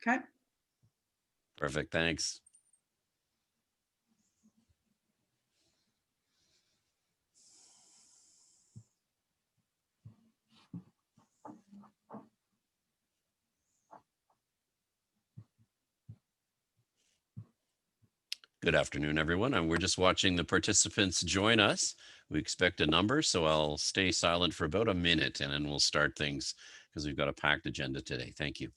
Okay. Perfect, thanks. Good afternoon, everyone. And we're just watching the participants join us. We expect a number, so I'll stay silent for about a minute and then we'll start things because we've got a packed agenda today. Thank you.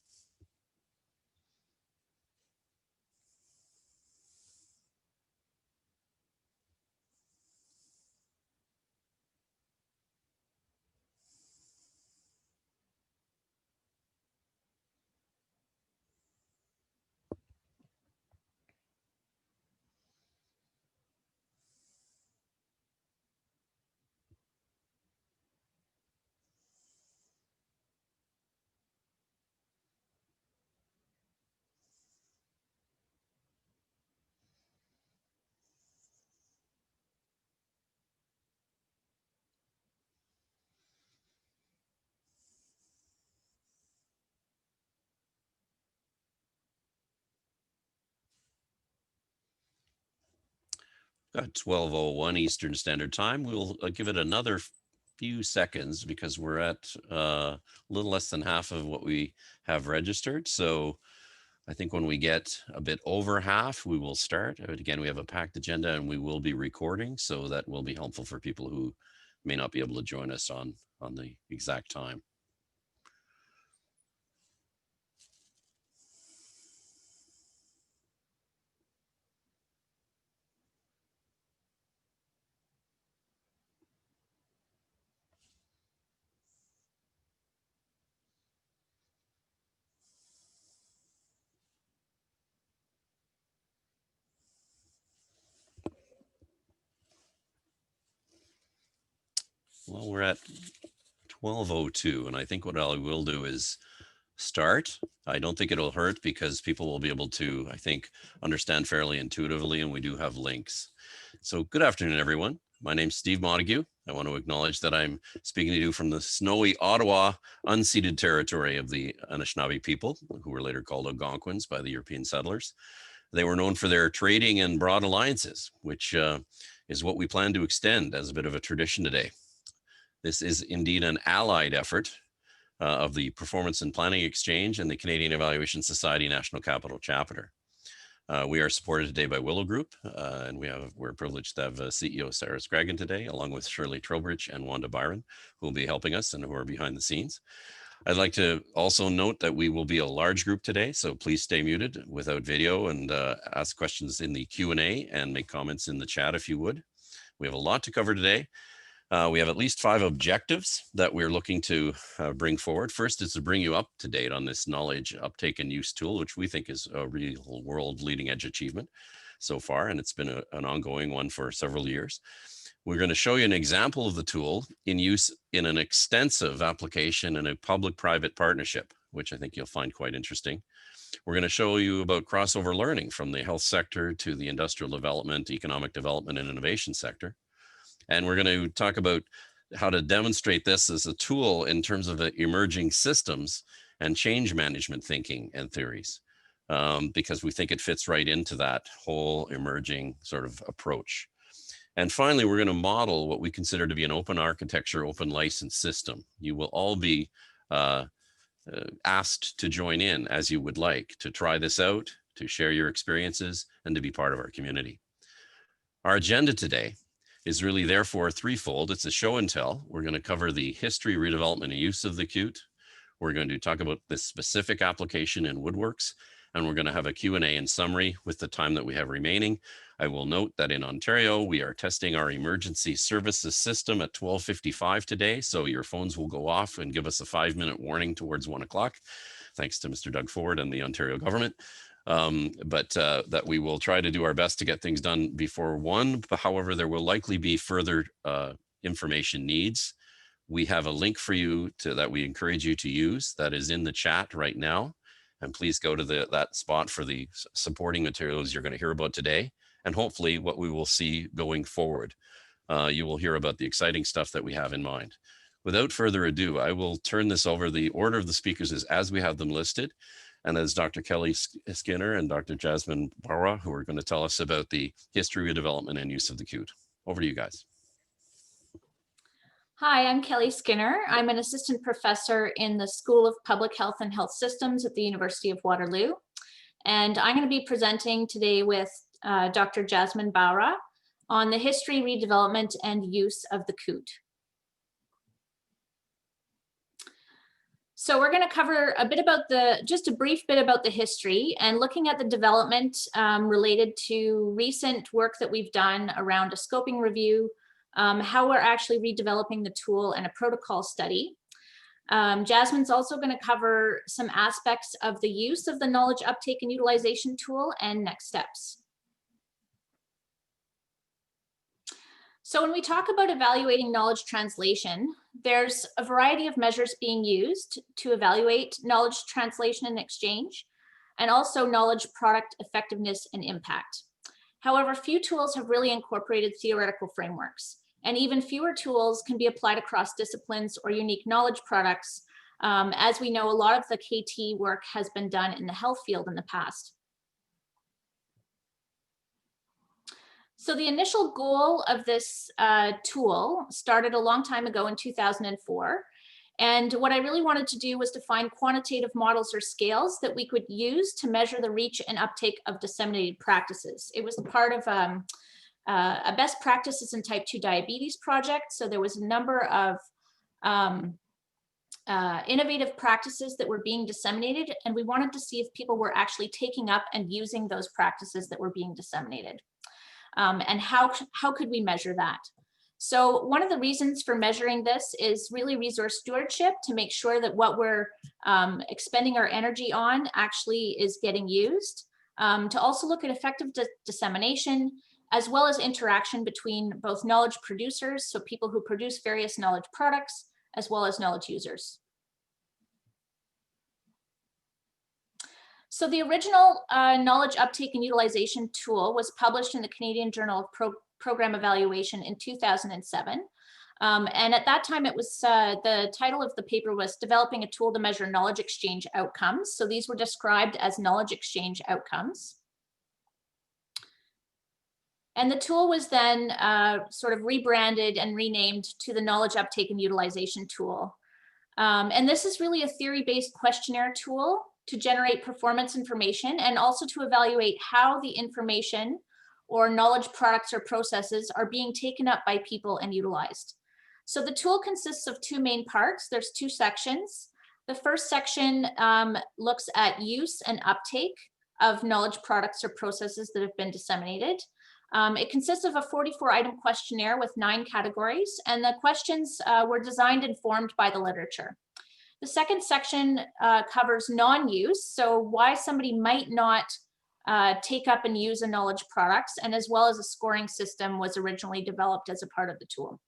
Got 12:01 Eastern Standard Time. We'll give it another few seconds because we're at a little less than half of what we have registered. So I think when we get a bit over half, we will start. Again, we have a packed agenda and we will be recording, so that will be helpful for people who may not be able to join us on the exact time. Well, we're at 12:02, and I think what I will do is start. I don't think it'll hurt because people will be able to, I think, understand fairly intuitively, and we do have links. So good afternoon, everyone. My name's Steve Montague. I want to acknowledge that I'm speaking to you from the snowy Ottawa unceded territory of the Anishinaabe people, who were later called Algonquins by the European settlers. They were known for their trading and broad alliances, which is what we plan to extend as a bit of a tradition today. This is indeed an allied effort of the Performance and Planning Exchange and the Canadian Evaluation Society National Capital Chapter. We are supported today by Willow Group, and we're privileged to have CEO Sarah Scraggin today, along with Shirley Trowbridge and Wanda Byron, who will be helping us and who are behind the scenes. I'd like to also note that we will be a large group today, so please stay muted without video and ask questions in the Q&A and make comments in the chat if you would. We have a lot to cover today. We have at least 5 objectives that we're looking to bring forward. First is to bring you up to date on this knowledge uptake and use tool, which we think is a real world leading edge achievement so far, and it's been an ongoing one for several years. We're going to show you an example of the tool in use in an extensive application in a public-private partnership, which I think you'll find quite interesting. We're going to show you about crossover learning from the health sector to the industrial development, economic development, and innovation sector. And we're going to talk about how to demonstrate this as a tool in terms of emerging systems and change management thinking and theories, because we think it fits right into that whole emerging sort of approach. And finally, we're going to model what we consider to be an open architecture, open license system. You will all be asked to join in as you would like, to try this out, to share your experiences, and to be part of our community. Our agenda today is really therefore threefold. It's a show and tell. We're going to cover the history, redevelopment, and use of the Qt. We're going to talk about this specific application in Woodworks, and we're going to have a Q&A and summary with the time that we have remaining. I will note that in Ontario, we are testing our emergency services system at 12:55 today, so your phones will go off and give us a 5-minute warning towards 1 o'clock, thanks to Mr. Doug Ford and the Ontario government. That we will try to do our best to get things done before 1. However, there will likely be further information needs. We have a link for you that we encourage you to use that is in the chat right now. And please go to that spot for the supporting materials you're going to hear about today, and hopefully what we will see going forward. You will hear about the exciting stuff that we have in mind. Without further ado, I will turn this over. The order of the speakers is as we have them listed. and as Dr. Kelly Skinner and Dr. Jasmine Barra, who are going to tell us about the history of development and use of the CUTE. Over to you guys. Hi, I'm Kelly Skinner. I'm an assistant professor in the School of Public Health and Health Systems at the University of Waterloo. And I'm going to be presenting today with Dr. Jasmine Barra on the history, redevelopment, and use of the CUTE. So we're going to cover a bit about just a brief bit about the history and looking at the development related to recent work that we've done around a scoping review, how we're actually redeveloping the tool, and a protocol study. Jasmine's also going to cover some aspects of the use of the knowledge uptake and utilization tool and next steps. So when we talk about evaluating knowledge translation, there's a variety of measures being used to evaluate knowledge translation and exchange, and also knowledge product effectiveness and impact. However, few tools have really incorporated theoretical frameworks, and even fewer tools can be applied across disciplines or unique knowledge products. As we know, a lot of the KT work has been done in the health field in the past. So the initial goal of this tool started a long time ago in 2004. And what I really wanted to do was to find quantitative models or scales that we could use to measure the reach and uptake of disseminated practices. It was part of a best practices in type 2 diabetes project. So there was a number of innovative practices that were being disseminated, and we wanted to see if people were actually taking up and using those practices that were being disseminated. And how could we measure that? So one of the reasons for measuring this is really resource stewardship, to make sure that what we're expending our energy on actually is getting used. To also look at effective dissemination, as well as interaction between both knowledge producers, so people who produce various knowledge products, as well as knowledge users. So the original knowledge uptake and utilization tool was published in the Canadian Journal of Program Evaluation in 2007. And at that time, it was the title of the paper was Developing a Tool to Measure Knowledge Exchange Outcomes. So these were described as knowledge exchange outcomes. And the tool was then sort of rebranded and renamed to the Knowledge Uptake and Utilization tool. And this is really a theory-based questionnaire tool to generate performance information and also to evaluate how the information or knowledge products or processes are being taken up by people and utilized. So the tool consists of two main parts. There's two sections. The first section looks at use and uptake of knowledge products or processes that have been disseminated. It consists of a 44-item questionnaire with 9 categories, and the questions were designed and formed by the literature. The second section covers non-use, so why somebody might not take up and use a knowledge products, and as well as a scoring system was originally developed as a part of the tool.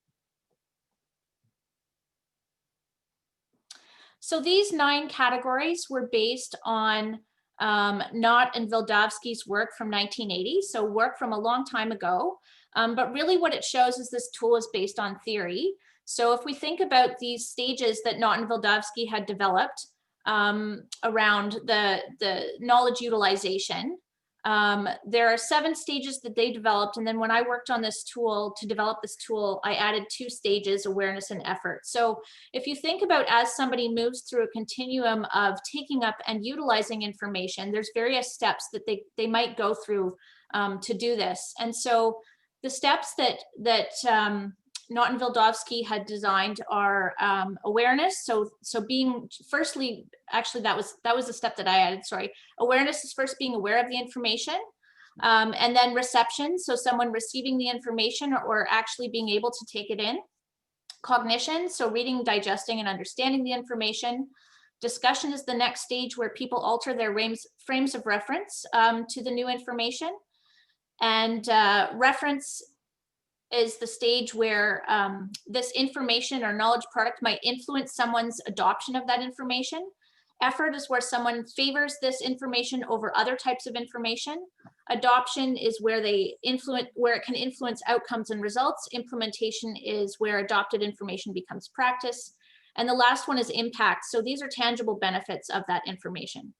So these 9 categories were based on Knott and Wildavsky's work from 1980, so work from a long time ago. But really what it shows is this tool is based on theory. So if we think about these stages that Knott and Wildavsky had developed around the knowledge utilization, there are 7 stages that they developed. And then when I worked on this tool to develop this tool, I added 2 stages, awareness and effort. So if you think about as somebody moves through a continuum of taking up and utilizing information, there's various steps that they might go through to do this. And so the steps that Knott and Wildavsky had designed are awareness. So being firstly, actually that was the step that I added, sorry. Awareness is first being aware of the information, and then reception. So someone receiving the information or actually being able to take it in. Cognition, so reading, digesting, and understanding the information. Discussion is the next stage where people alter their frames of reference to the new information. And reference is the stage where this information or knowledge product might influence someone's adoption of that information. Effort is where someone favors this information over other types of information. Adoption is where it can influence outcomes and results. Implementation is where adopted information becomes practice. And the last one is impact. So these are tangible benefits of that information.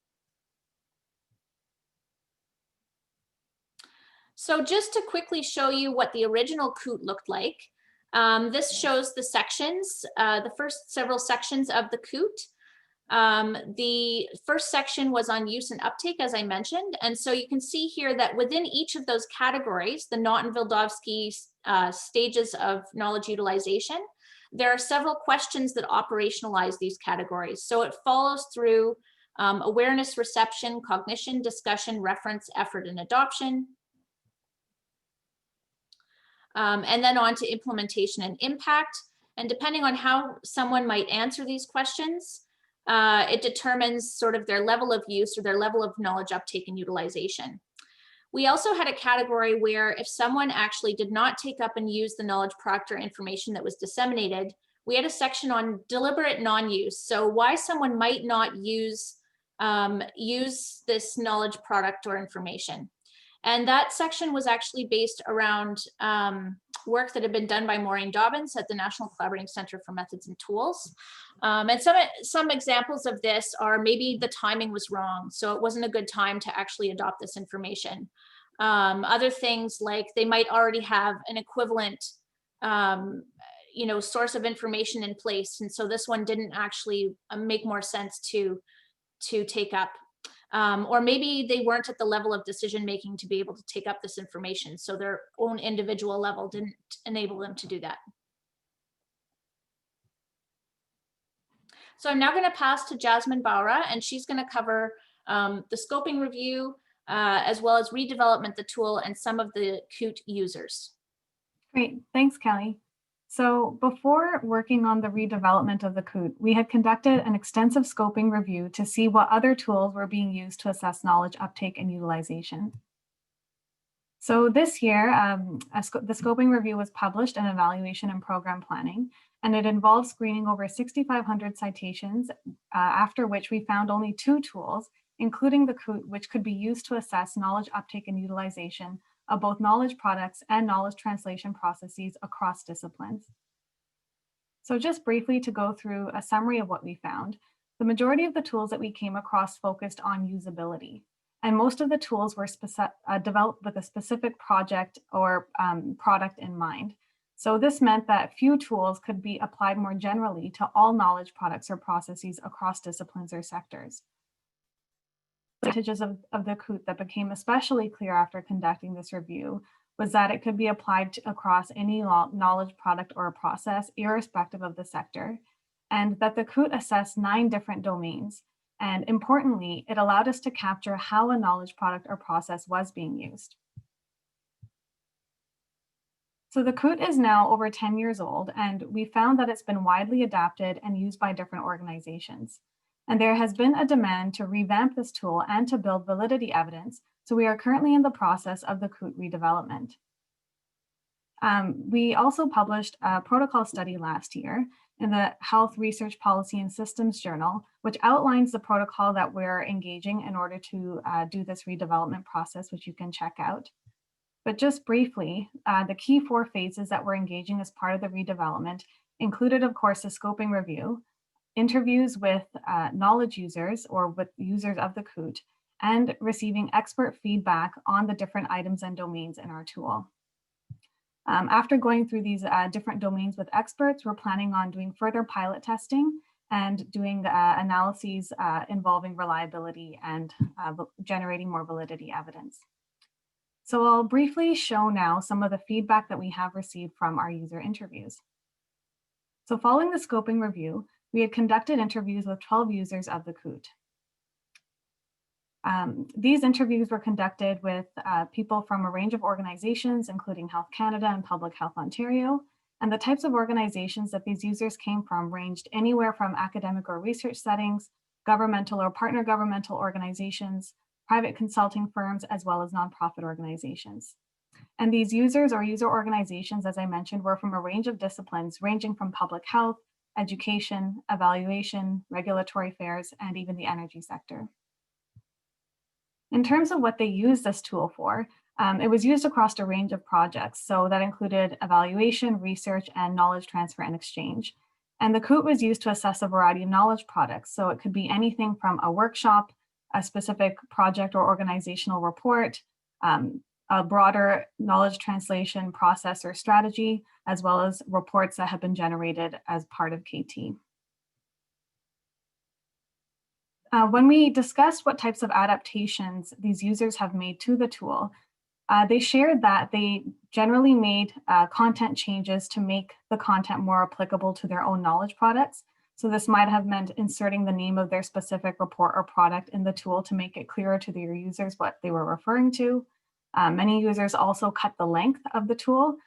So just to quickly show you what the original COOT looked like, this shows the sections, the first several sections of the COOT. The first section was on use and uptake, as I mentioned. And so you can see here that within each of those categories, the Naughton-Vildovsky stages of knowledge utilization, there are several questions that operationalize these categories. So it follows through awareness, reception, cognition, discussion, reference, effort, and adoption. And then on to implementation and impact. And depending on how someone might answer these questions, it determines sort of their level of use or their level of knowledge uptake and utilization. We also had a category where if someone actually did not take up and use the knowledge product or information that was disseminated, we had a section on deliberate non-use. So why someone might not use this knowledge product or information. And that section was actually based around work that had been done by Maureen Dobbins at the National Collaborating Center for Methods and Tools. And some examples of this are maybe the timing was wrong, so it wasn't a good time to actually adopt this information. Other things like they might already have an equivalent source of information in place, and so this one didn't actually make more sense to take up. Or maybe they weren't at the level of decision making to be able to take up this information, so their own individual level didn't enable them to do that. So I'm now going to pass to Jasmine Baura, and she's going to cover the scoping review, as well as redevelopment the tool and some of the COOT users. Great, thanks, Kelly. So before working on the redevelopment of the COOT, we had conducted an extensive scoping review to see what other tools were being used to assess knowledge uptake and utilization. So this year, the scoping review was published in Evaluation and Program Planning, and it involved screening over 6,500 citations, after which we found only 2 tools, including the COOT, which could be used to assess knowledge uptake and utilization of both knowledge products and knowledge translation processes across disciplines. So just briefly to go through a summary of what we found, the majority of the tools that we came across focused on usability. And most of the tools were developed with a specific project or product in mind. So this meant that few tools could be applied more generally to all knowledge products or processes across disciplines or sectors. Advantages of the COOT that became especially clear after conducting this review was that it could be applied across any knowledge product or process, irrespective of the sector, and that the COOT assessed 9 different domains. And importantly, it allowed us to capture how a knowledge product or process was being used. So the COOT is now over 10 years old, and we found that it's been widely adapted and used by different organizations. And there has been a demand to revamp this tool and to build validity evidence. So we are currently in the process of the COOT redevelopment. We also published a protocol study last year in the Health Research Policy and Systems Journal, which outlines the protocol that we're engaging in order to do this redevelopment process, which you can check out. But just briefly, the key 4 phases that we're engaging as part of the redevelopment included, of course, the scoping review, interviews with knowledge users or with users of the COOT, and receiving expert feedback on the different items and domains in our tool. After going through these different domains with experts, we're planning on doing further pilot testing and doing analyses involving reliability and generating more validity evidence. So I'll briefly show now some of the feedback that we have received from our user interviews. So following the scoping review, we had conducted interviews with 12 users of the COOT. These interviews were conducted with people from a range of organizations, including Health Canada and Public Health Ontario. And the types of organizations that these users came from ranged anywhere from academic or research settings, governmental or partner governmental organizations, private consulting firms, as well as nonprofit organizations. And these users or user organizations, as I mentioned, were from a range of disciplines ranging from public health, education, evaluation, regulatory affairs, and even the energy sector. In terms of what they use this tool for, it was used across a range of projects. So that included evaluation, research, and knowledge transfer and exchange. And the COOT was used to assess a variety of knowledge products. So it could be anything from a workshop, a specific project or organizational report, a broader knowledge translation process or strategy, as well as reports that have been generated as part of KT. When we discussed what types of adaptations these users have made to the tool, they shared that they generally made content changes to make the content more applicable to their own knowledge products. So this might have meant inserting the name of their specific report or product in the tool to make it clearer to their users what they were referring to. Many users also cut the length of the tool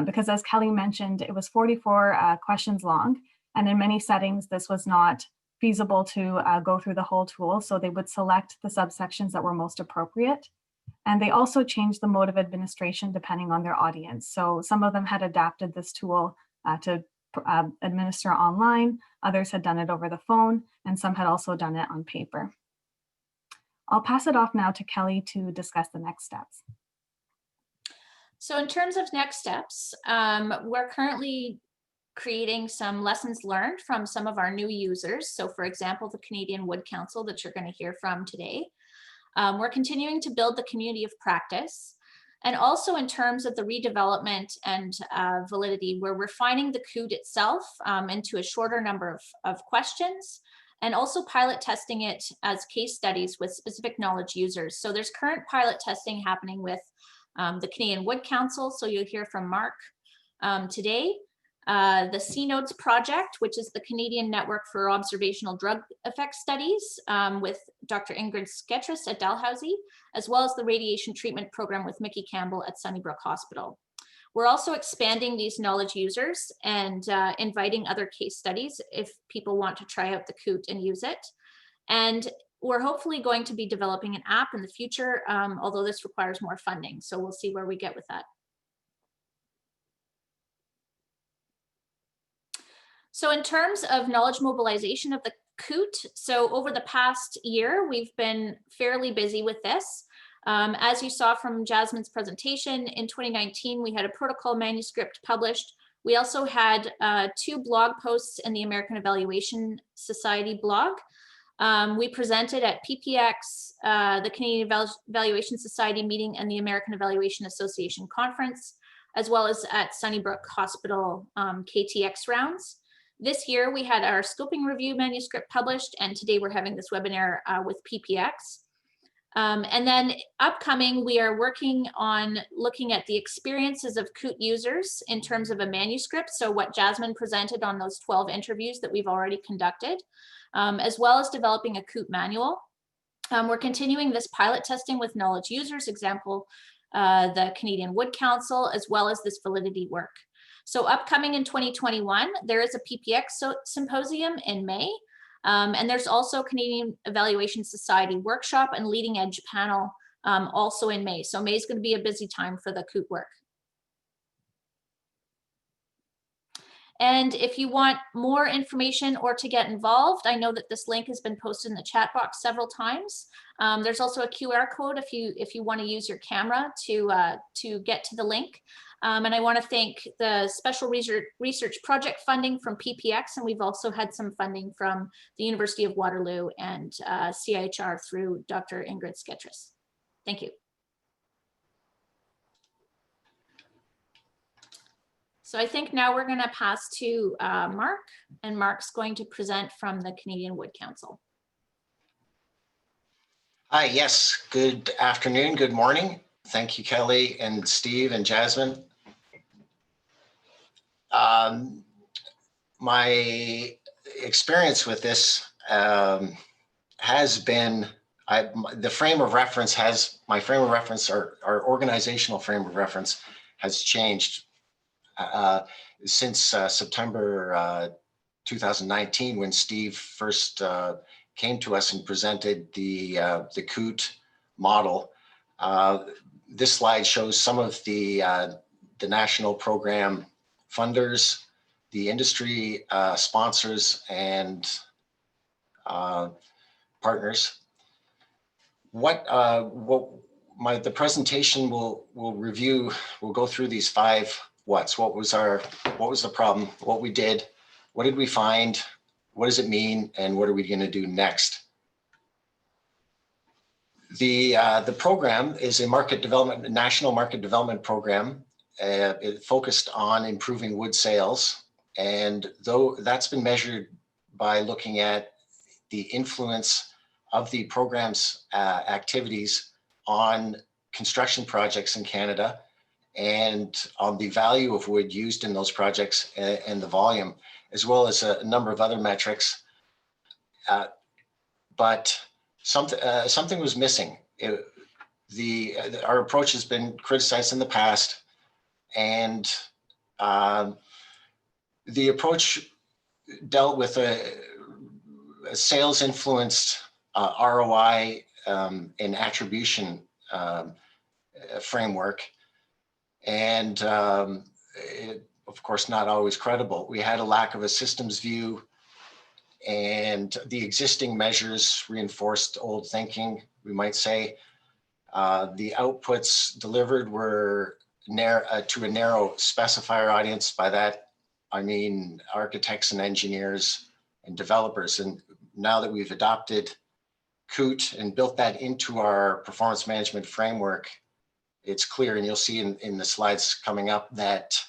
because, as Kelly mentioned, it was 44 questions long. And in many settings, this was not feasible to go through the whole tool. So they would select the subsections that were most appropriate. And they also changed the mode of administration depending on their audience. So some of them had adapted this tool to administer online, others had done it over the phone, and some had also done it on paper. I'll pass it off now to Kelly to discuss the next steps. So in terms of next steps, we're currently creating some lessons learned from some of our new users. So for example, the Canadian Wood Council that you're going to hear from today. We're continuing to build the community of practice. And also in terms of the redevelopment and validity, we're refining the COOT itself into a shorter number of questions, and also pilot testing it as case studies with specific knowledge users. So there's current pilot testing happening with the Canadian Wood Council. So you'll hear from Mark today. The C-Notes project, which is the Canadian Network for Observational Drug Effect Studies with Dr. Ingrid Sketris at Dalhousie, as well as the radiation treatment program with Mickey Campbell at Sunnybrook Hospital. We're also expanding these knowledge users and inviting other case studies if people want to try out the COOT and use it. And we're hopefully going to be developing an app in the future, although this requires more funding. So we'll see where we get with that. So in terms of knowledge mobilization of the COOT, so over the past year, we've been fairly busy with this. As you saw from Jasmine's presentation, in 2019, we had a protocol manuscript published. We also had 2 blog posts in the American Evaluation Society blog. We presented at PPX, the Canadian Evaluation Society meeting, and the American Evaluation Association conference, as well as at Sunnybrook Hospital KTX rounds. This year, we had our scoping review manuscript published, and today we're having this webinar with PPX. And then upcoming, we are working on looking at the experiences of COOT users in terms of a manuscript. So what Jasmine presented on those 12 interviews that we've already conducted, as well as developing a COOT manual. We're continuing this pilot testing with knowledge users, example, the Canadian Wood Council, as well as this validity work. So upcoming in 2021, there is a PPX symposium in May. And there's also Canadian Evaluation Society workshop and leading edge panel also in May. So May is going to be a busy time for the COOT work. And if you want more information or to get involved, I know that this link has been posted in the chat box several times. There's also a QR code if you want to use your camera to get to the link. And I want to thank the special research project funding from PPX, and we've also had some funding from the University of Waterloo and CIHR through Dr. Ingrid Sketris. Thank you. So I think now we're going to pass to Mark, and Mark's going to present from the Canadian Wood Council. Hi, yes, good afternoon, good morning. Thank you, Kelly and Steve and Jasmine. My experience with this has been, my frame of reference, our organizational frame of reference has changed since September 2019, when Steve first came to us and presented the COOT model. This slide shows some of the national program funders, the industry sponsors, and partners. The presentation will review. We'll go through these 5 whats. What was the problem? What we did? What did we find? What does it mean? And what are we going to do next? The program is a national market development program. It focused on improving wood sales. And though that's been measured by looking at the influence of the program's activities on construction projects in Canada and on the value of wood used in those projects and the volume, as well as a number of other metrics. But something was missing. Our approach has been criticized in the past, and the approach dealt with a sales influenced ROI and attribution framework, and of course not always credible. We had a lack of a systems view, and the existing measures reinforced old thinking, we might say. The outputs delivered were to a narrow specifier audience. By that, I mean architects and engineers and developers. And now that we've adopted COOT and built that into our performance management framework, it's clear, and you'll see in the slides coming up, that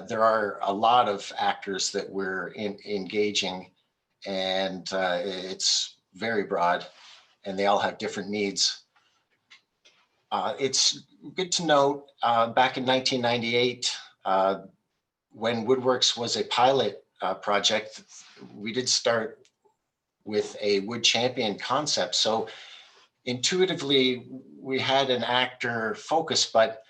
there are a lot of actors that we're engaging, and it's very broad, and they all have different needs. It's good to note, back in 1998, when Woodworks was a pilot project, we did start with a wood champion concept. So intuitively, we had an actor focus, but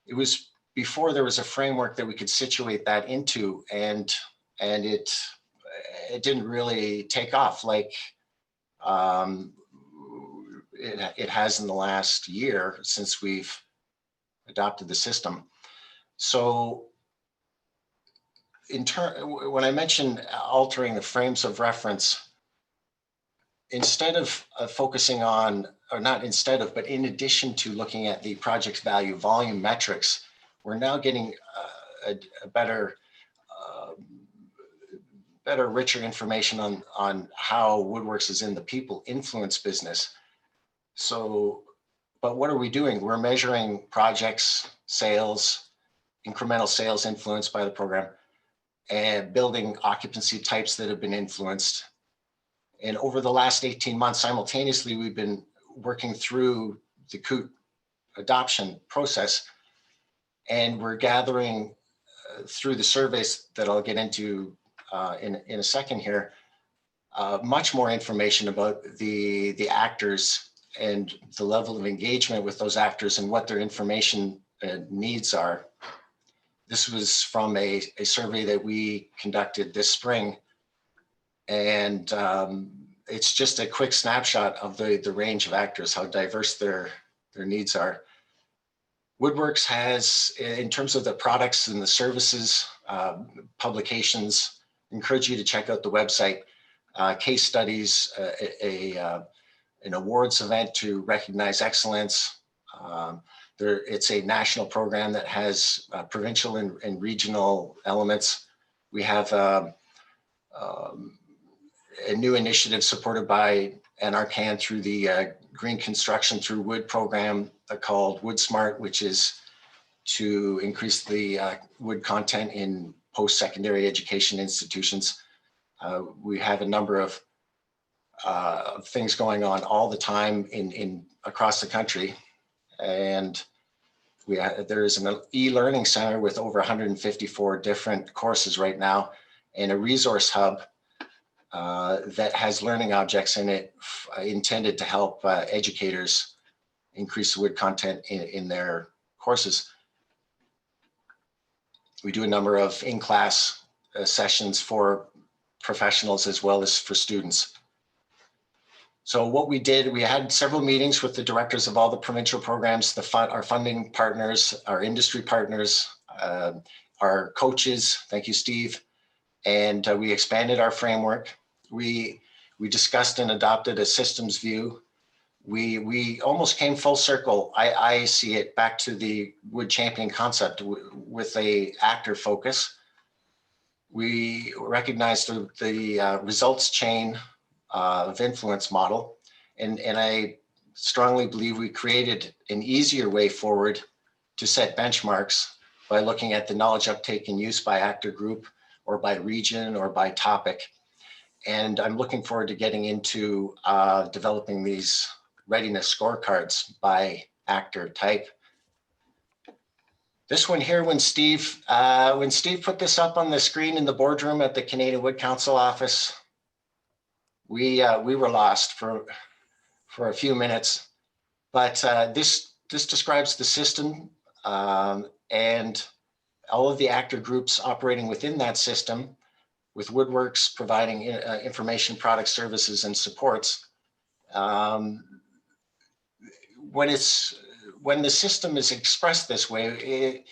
it was before there was a framework that we could situate that into, and it didn't really take off like it has in the last year since we've adopted the system. So when I mentioned altering the frames of reference, instead of focusing on, or not instead of, but in addition to looking at the project's value volume metrics, we're now getting a better, richer information on how Woodworks is in the people influence business. So, but what are we doing? We're measuring projects, sales, incremental sales influenced by the program, and building occupancy types that have been influenced. And over the last 18 months, simultaneously, we've been working through the COOT adoption process, and we're gathering through the surveys that I'll get into in a second here, much more information about the actors and the level of engagement with those actors and what their information needs are. This was from a survey that we conducted this spring, and it's just a quick snapshot of the range of actors, how diverse their needs are. Woodworks has, in terms of the products and the services, publications, encourage you to check out the website, case studies, an awards event to recognize excellence. It's a national program that has provincial and regional elements. We have a new initiative supported by NRCan through the Green Construction Through Wood program called Wood Smart, which is to increase the wood content in post-secondary education institutions. We have a number of things going on all the time across the country. And there is an e-learning center with over 154 different courses right now, and a resource hub that has learning objects in it intended to help educators increase the wood content in their courses. We do a number of in-class sessions for professionals as well as for students. So what we did, we had several meetings with the directors of all the provincial programs, our funding partners, our industry partners, our coaches. Thank you, Steve. And we expanded our framework. We discussed and adopted a systems view. We almost came full circle. I see it back to the wood champion concept with a actor focus. We recognized the results chain of influence model. And I strongly believe we created an easier way forward to set benchmarks by looking at the knowledge uptake and use by actor group or by region or by topic. And I'm looking forward to getting into developing these readiness scorecards by actor type. This one here, when Steve put this up on the screen in the boardroom at the Canadian Wood Council office, we were lost for a few minutes. But this describes the system and all of the actor groups operating within that system, with Woodworks providing information, products, services, and supports. When the system is expressed this way,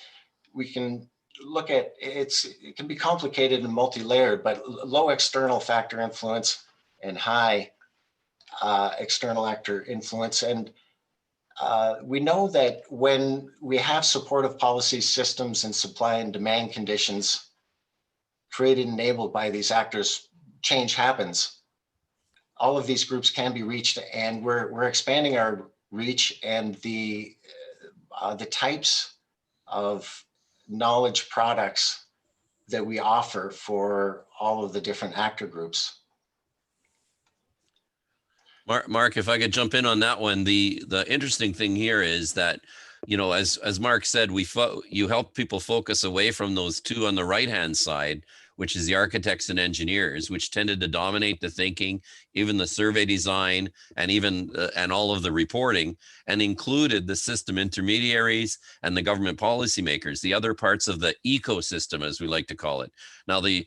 we can look at it can be complicated and multi-layered, but low external factor influence and high external actor influence. And we know that when we have supportive policies, systems, and supply and demand conditions created and enabled by these actors, change happens. All of these groups can be reached, and we're expanding our reach and the types of knowledge products that we offer for all of the different actor groups. Mark, if I could jump in on that one, the interesting thing here is that, you know, as Mark said, you help people focus away from those two on the right-hand side, which is the architects and engineers, which tended to dominate the thinking, even the survey design, and even and all of the reporting, and included the system intermediaries and the government policymakers, the other parts of the ecosystem, as we like to call it. Now, the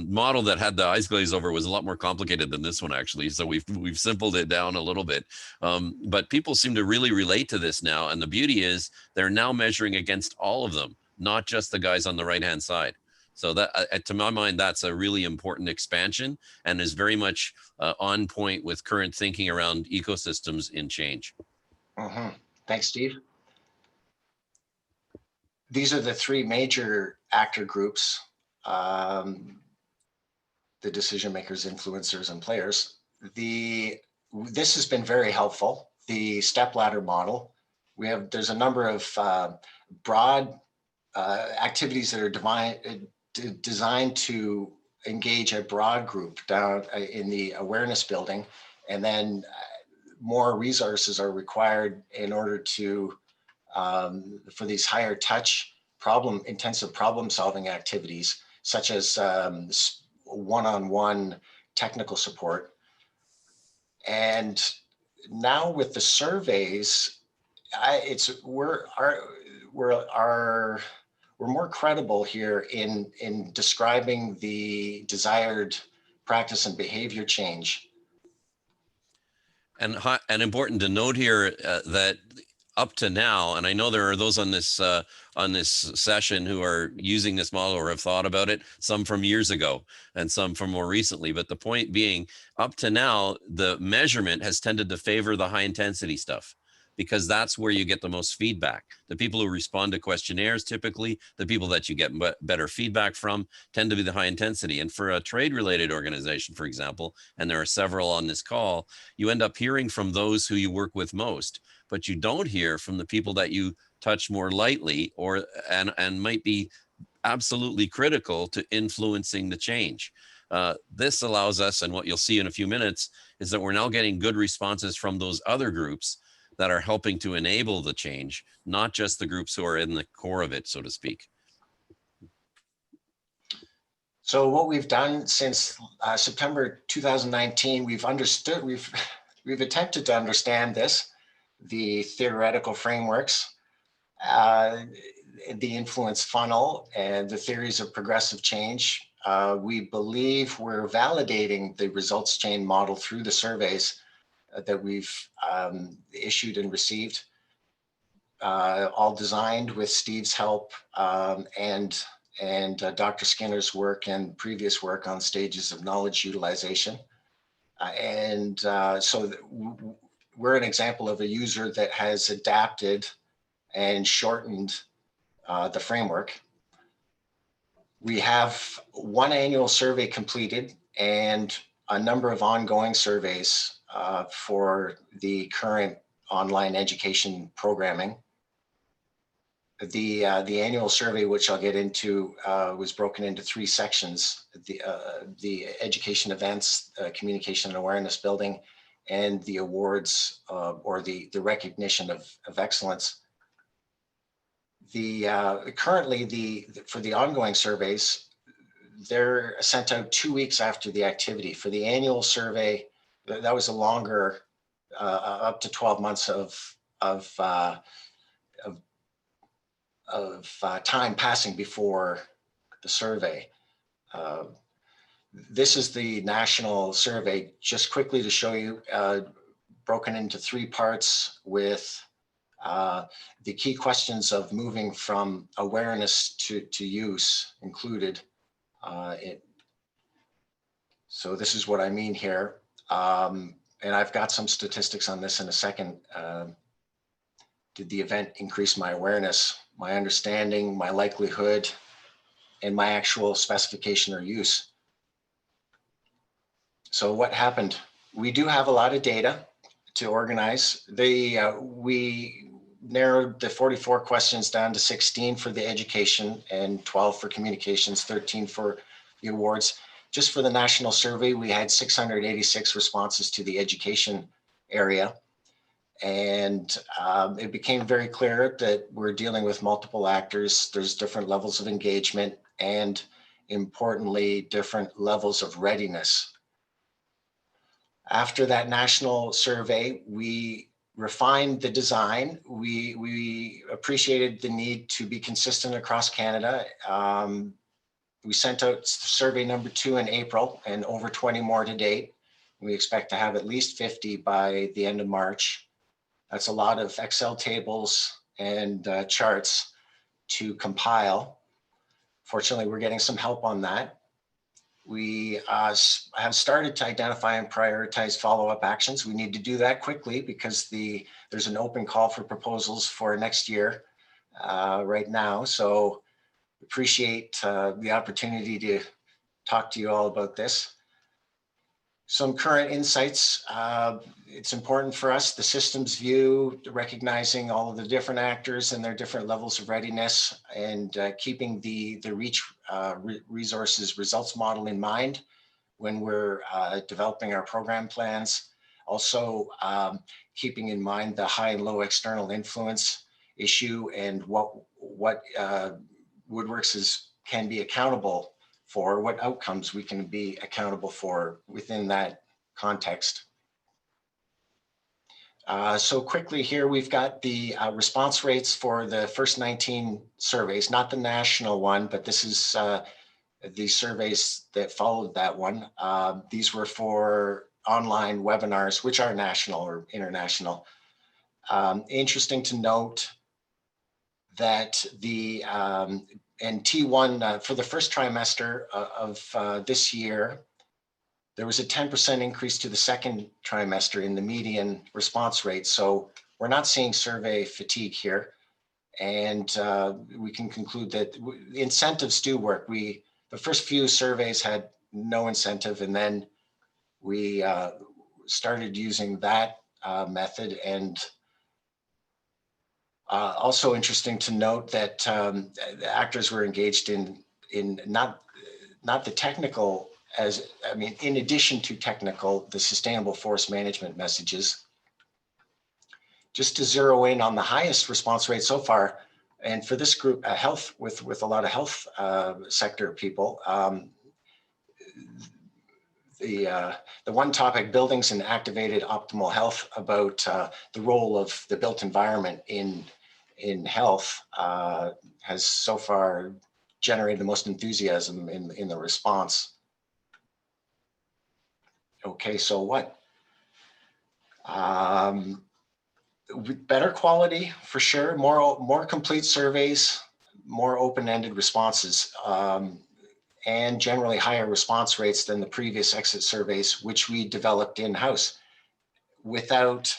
model that had the eyes glazed over was a lot more complicated than this one, actually. So we've simplified it down a little bit. But people seem to really relate to this now, and the beauty is they're now measuring against all of them, not just the guys on the right-hand side. So that, to my mind, that's a really important expansion and is very much on point with current thinking around ecosystems in change. Mm-hmm. Thanks, Steve. These are the three major actor groups, the decision makers, influencers, and players. This has been very helpful. The stepladder model. There's a number of broad activities that are designed to engage a broad group down in the awareness building, and then more resources are required in order to for these higher touch intensive problem solving activities, such as one-on-one technical support. And now with the surveys, we're more credible here in describing the desired practice and behavior change. And important to note here that up to now, and I know there are those on this session who are using this model or have thought about it, some from years ago and some from more recently. But the point being, up to now, the measurement has tended to favor the high intensity stuff, because that's where you get the most feedback. The people who respond to questionnaires, typically, the people that you get better feedback from tend to be the high intensity. And for a trade related organization, for example, and there are several on this call, you end up hearing from those who you work with most, but you don't hear from the people that you touch more lightly and might be absolutely critical to influencing the change. This allows us, and what you'll see in a few minutes, is that we're now getting good responses from those other groups that are helping to enable the change, not just the groups who are in the core of it, so to speak. So what we've done since September 2019, we've attempted to understand this, the theoretical frameworks, the influence funnel, and the theories of progressive change. We believe we're validating the results chain model through the surveys that we've issued and received, all designed with Steve's help and Dr. Skinner's work and previous work on stages of knowledge utilization. So we're an example of a user that has adapted and shortened the framework. We have one annual survey completed and a number of ongoing surveys for the current online education programming. The annual survey, which I'll get into, was broken into 3 sections: the education events, communication and awareness building, and the awards or the recognition of excellence. Currently for the ongoing surveys, they're sent out 2 weeks after the activity. For the annual survey, that was a longer, up to 12 months of time passing before the survey. This is the national survey, just quickly to show you, broken into 3 parts with the key questions of moving from awareness to use included. So this is what I mean here. And I've got some statistics on this in a second. Did the event increase my awareness, my understanding, my likelihood, and my actual specification or use? So what happened? We do have a lot of data to organize. We narrowed the 44 questions down to 16 for the education and 12 for communications, 13 for the awards. Just for the national survey, we had 686 responses to the education area. And it became very clear that we're dealing with multiple actors. There's different levels of engagement and, importantly, different levels of readiness. After that national survey, we refined the design. We appreciated the need to be consistent across Canada. We sent out survey number 2 in April and over 20 more to date. We expect to have at least 50 by the end of March. That's a lot of Excel tables and charts to compile. Fortunately, we're getting some help on that. We have started to identify and prioritize follow-up actions. We need to do that quickly because there's an open call for proposals for next year right now. So appreciate the opportunity to talk to you all about this. Some current insights. It's important for us, the systems view, recognizing all of the different actors and their different levels of readiness, and keeping the REACH resources results model in mind when we're developing our program plans. Also, keeping in mind the high and low external influence issue and what WoodWorks can be accountable for, what outcomes we can be accountable for within that context. So quickly here, we've got the response rates for the first 19 surveys, not the national one, but this is the surveys that followed that one. These were for online webinars, which are national or international. Interesting to note that the and T1 for the first trimester of this year, there was a 10% increase to the second trimester in the median response rate. So we're not seeing survey fatigue here. And we can conclude that incentives do work. The first few surveys had no incentive, and then we started using that method. And also interesting to note that the actors were engaged in not the technical, in addition to technical, the sustainable forest management messages. Just to zero in on the highest response rate so far, and for this group, health with a lot of health sector people, the one topic, buildings and activated optimal health, about the role of the built environment in health has so far generated the most enthusiasm in the response. Okay, so what? Better quality for sure, more complete surveys, more open-ended responses, and generally higher response rates than the previous exit surveys, which we developed in-house without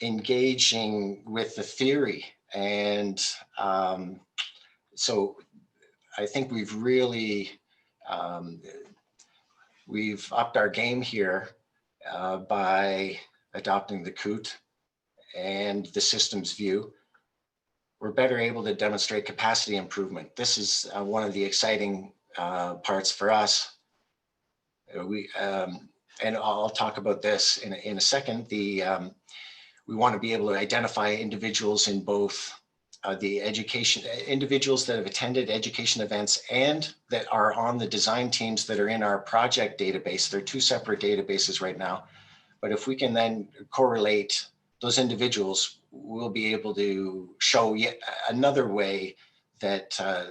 engaging with the theory. And so I think we've really, we've upped our game here by adopting the COOT and the systems view, we're better able to demonstrate capacity improvement. This is one of the exciting parts for us. And I'll talk about this in a second. We want to be able to identify individuals in both the education, individuals that have attended education events and that are on the design teams that are in our project database. They're two separate databases right now. But if we can then correlate those individuals, we'll be able to show yet another way that how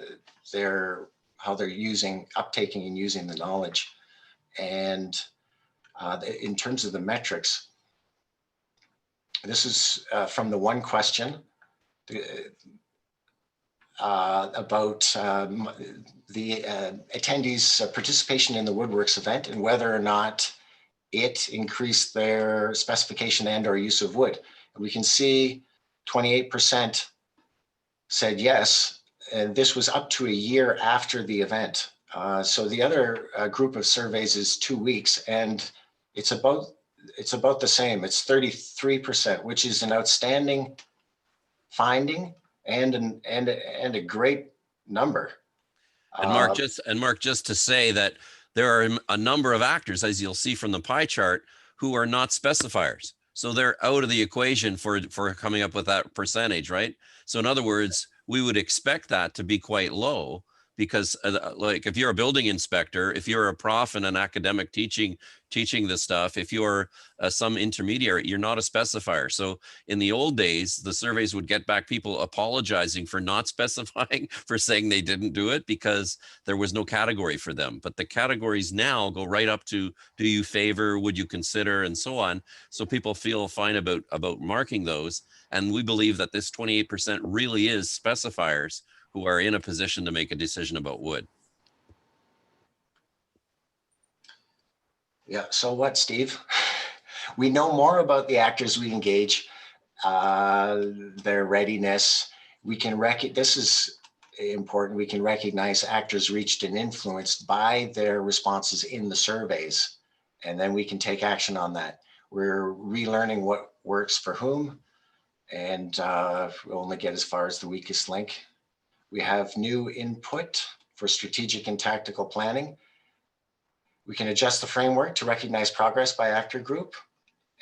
they're uptaking and using the knowledge. And in terms of the metrics, this is from the one question about the attendees' participation in the Woodworks event and whether or not it increased their specification and or use of wood. And we can see 28% said yes, and this was up to a year after the event. So the other group of surveys is 2 weeks, and it's about the same. It's 33%, which is an outstanding finding and a great number. And Mark, just to say that there are a number of actors, as you'll see from the pie chart, who are not specifiers. So they're out of the equation for coming up with that percentage, right? So in other words, we would expect that to be quite low, because like if you're a building inspector, if you're a prof and an academic teaching this stuff, if you're some intermediary, you're not a specifier. So in the old days, the surveys would get back people apologizing for not specifying, for saying they didn't do it because there was no category for them. But the categories now go right up to, do you favor, would you consider, and so on. So people feel fine about marking those. And we believe that this 28% really is specifiers who are in a position to make a decision about wood. Yeah, so what, Steve? We know more about the actors we engage, their readiness. We can this is important. We can recognize actors reached and influenced by their responses in the surveys, and then we can take action on that. We're relearning what works for whom, and we'll only get as far as the weakest link. We have new input for strategic and tactical planning. We can adjust the framework to recognize progress by actor group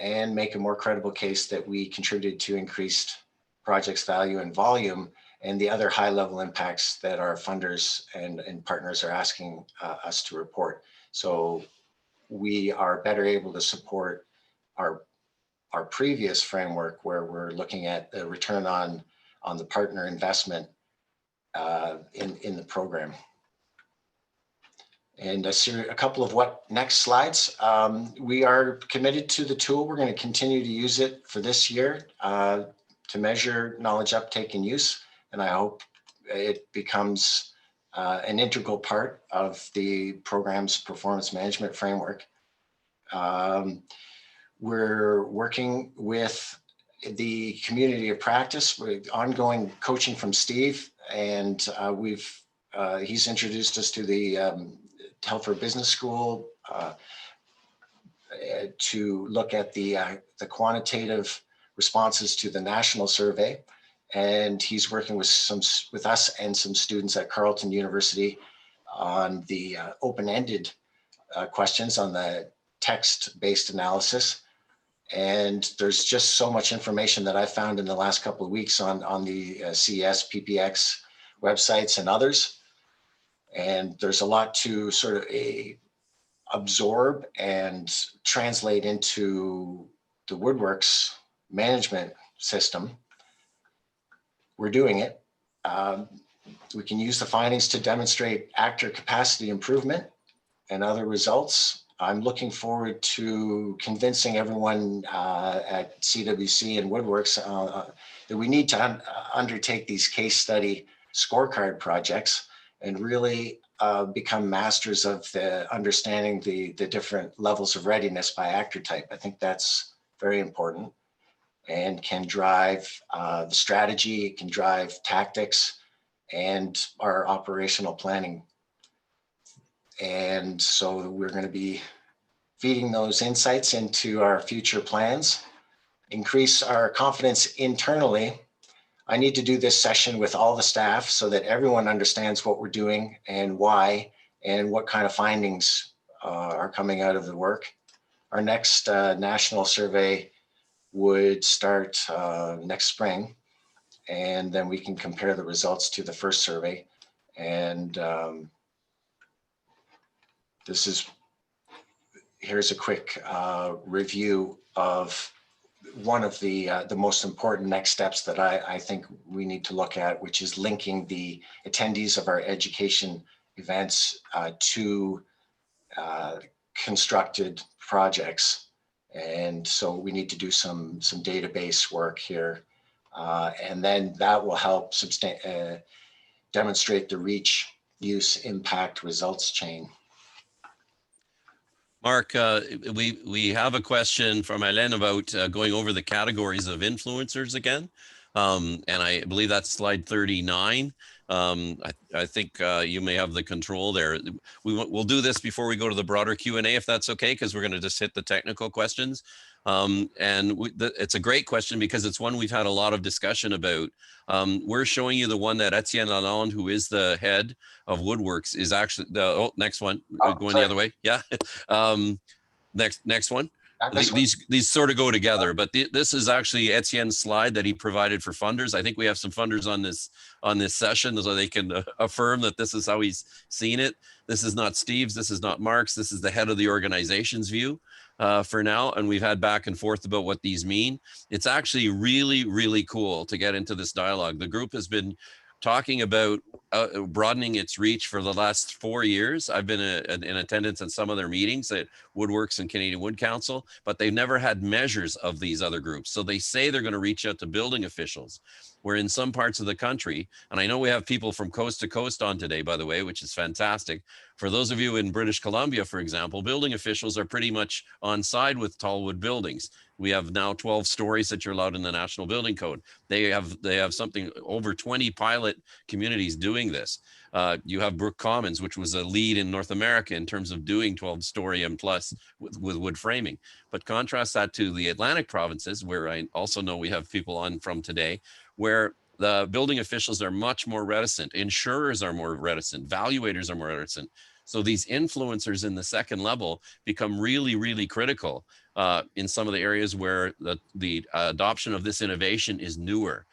and make a more credible case that we contributed to increased projects value and volume and the other high level impacts that our funders and partners are asking us to report. So we are better able to support our previous framework where we're looking at the return on the partner investment in the program. And a couple of what next slides. We are committed to the tool. We're going to continue to use it for this year to measure knowledge uptake and use. And I hope it becomes an integral part of the program's performance management framework. We're working with the community of practice with ongoing coaching from Steve, and he's introduced us to the Telfer Business School to look at the quantitative responses to the national survey, and he's working with us and some students at Carleton University on the open-ended questions on the text-based analysis. And there's just so much information that I found in the last couple of weeks on the CES, PPX websites and others. And there's a lot to sort of absorb and translate into the Woodworks management system. We're doing it. We can use the findings to demonstrate actor capacity improvement and other results. I'm looking forward to convincing everyone at CWC and Woodworks that we need to undertake these case study scorecard projects and really become masters of understanding the different levels of readiness by actor type. I think that's very important and can drive the strategy, it can drive tactics and our operational planning. And so we're going to be feeding those insights into our future plans, increase our confidence internally. I need to do this session with all the staff so that everyone understands what we're doing and why, and what kind of findings are coming out of the work. Our next national survey would start next spring, and then we can compare the results to the first survey. And here's a quick review of one of the most important next steps that I think we need to look at, which is linking the attendees of our education events to constructed projects. And so we need to do some database work here. And then that will help demonstrate the reach, use, impact, results chain. Mark, we have a question from Eileen about going over the categories of influencers again. And I believe that's slide 39. I think you may have the control there. We'll do this before we go to the broader Q&A, if that's okay, because we're going to just hit the technical questions. It's a great question because it's one we've had a lot of discussion about. We're showing you the one that Etienne Lalonde, who is the head of Woodworks, is actually the next one. Going the other way. Yeah. Next one. These sort of go together, but this is actually Etienne's slide that he provided for funders. I think we have some funders on this session, so they can affirm that this is how he's seen it. This is not Steve's, this is not Mark's, this is the head of the organization's view for now, and we've had back and forth about what these mean. It's actually really, really cool to get into this dialogue. The group has been talking about broadening its reach for the last 4 years. I've been in attendance at some of their meetings at Woodworks and Canadian Wood Council, but they've never had measures of these other groups. So they say they're going to reach out to building officials, where in some parts of the country, and I know we have people from coast to coast on today, by the way, which is fantastic. For those of you in British Columbia, for example, building officials are pretty much on side with tall wood buildings. We have now 12 stories that you're allowed in the National Building Code. They have something over 20 pilot communities doing this. You have Brook Commons, which was a lead in North America in terms of doing 12-story and plus with wood framing. But contrast that to the Atlantic provinces, where I also know we have people on from today, where the building officials are much more reticent. Insurers are more reticent. Valuators are more reticent. So these influencers in the second level become really, really critical in some of the areas where the adoption of this innovation is newer.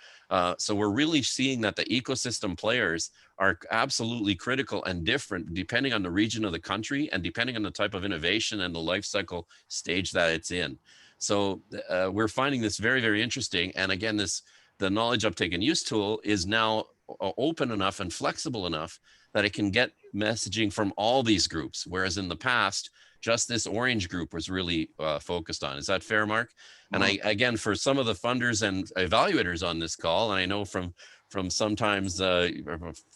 So we're really seeing that the ecosystem players are absolutely critical and different depending on the region of the country and depending on the type of innovation and the life cycle stage that it's in. So we're finding this very, very interesting. And again, the knowledge uptake and use tool is now open enough and flexible enough that it can get messaging from all these groups, whereas in the past, just this orange group was really focused on. Is that fair, Mark? And again, for some of the funders and evaluators on this call, and I know from sometimes a